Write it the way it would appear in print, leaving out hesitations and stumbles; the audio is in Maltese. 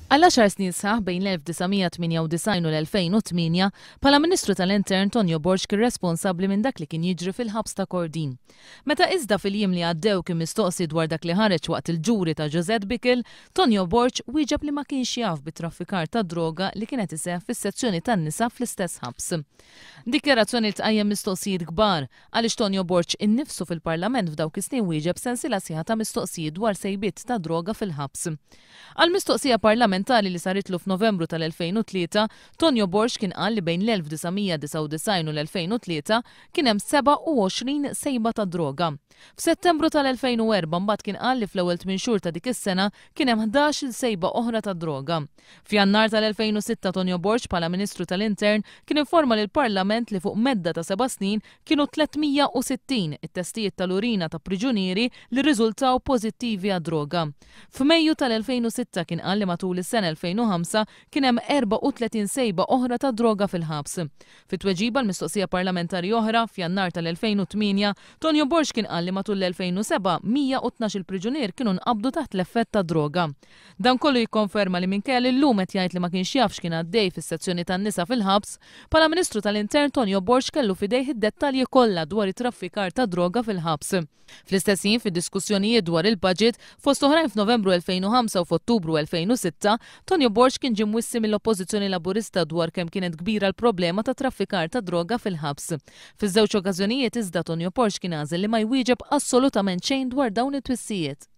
Għal 10 snin sħaħ bejn l-1998 u l-2008 bħala Ministru tal-Intern Tonio Borg kien responsabbli minn dak li kien jiġri fil-ħabs ta' Kordin. Meta iżda fil-jiem li għaddew kien mistoqsi dwar dak li ħareġ waqt il-ġuri ta' Josette Bickel, Tonio Borg wieġeb li ma kienx jaf bit-traffikar ta' droga li kienet iseħħ fis-sezzjoni tan-nisa fl-istess ħabs. Dikjarazzjoni li tqajjem mistoqsijiet kbar għaliex Tonio Borg innifsu fil-Parlament f'dawk is-snin wieġeb sensiela sieħa ta' mistoqsijiet dwar sejbiet ta' droga fil-ħabs. Għal-mistoqsija parlamentari li saritlu f'Novembru tal-2003, Tonio Borg kien qal li bejn l-1999 u l-2003 kien hemm 27 sejba ta' droga. F'Settembru tal-2004 mbagħad kien qal li fl-ewwel 8 xhur ta' dik is-sena kien hemm 11 sejba oħra ta' droga. F'Jannar tal-2006 Tonio Borg bħala Ministru tal-Intern kien informa lill-Parlament li fuq medda ta' 7 snin kienu 360 it-testijiet tal-urina ta' priġunieri li rriżultaw pożittivi għad-droga. F'Mejju tal-2006 kien qal li matul is-sena 2005 kien hemm 34 sejba oħra ta' droga fil-ħabs. Fit-tweġiba l-mistoqsija parlamentari oħra f'Jannar tal-2008, Tonio Borg kien qal li matul l-2007 112 il-priġunier kienu nqabdu taħt l-effett ta' droga. Dan kollu jikkonferma li minkejja li llum qed jgħid li ma kienx jaf x'kien għaddej fis-sezzjoni tan-nisa fil-ħabs, bħala Ministru tal-Intern Tonio Borg kellu f'idejh id-dettalji kollha dwar it-traffikar ta' droga fil-ħabs. Fl-istess ħin fid-diskussjonijiet dwar il-budget fost oħrajn f'Novembru 2005 u f'Ottubru 2006, Tonio Borg kien ġie mwissi mill-Oppożizzjoni Laburista dwar kemm kienet kbira l-problema ta' traffikar ta' droga fil-ħabs. Fiż-żewġ okkażjonijiet iżda Tonio Borg kien għażel li ma jwieġeb assolutament xejn dwar dawn it-twissijiet.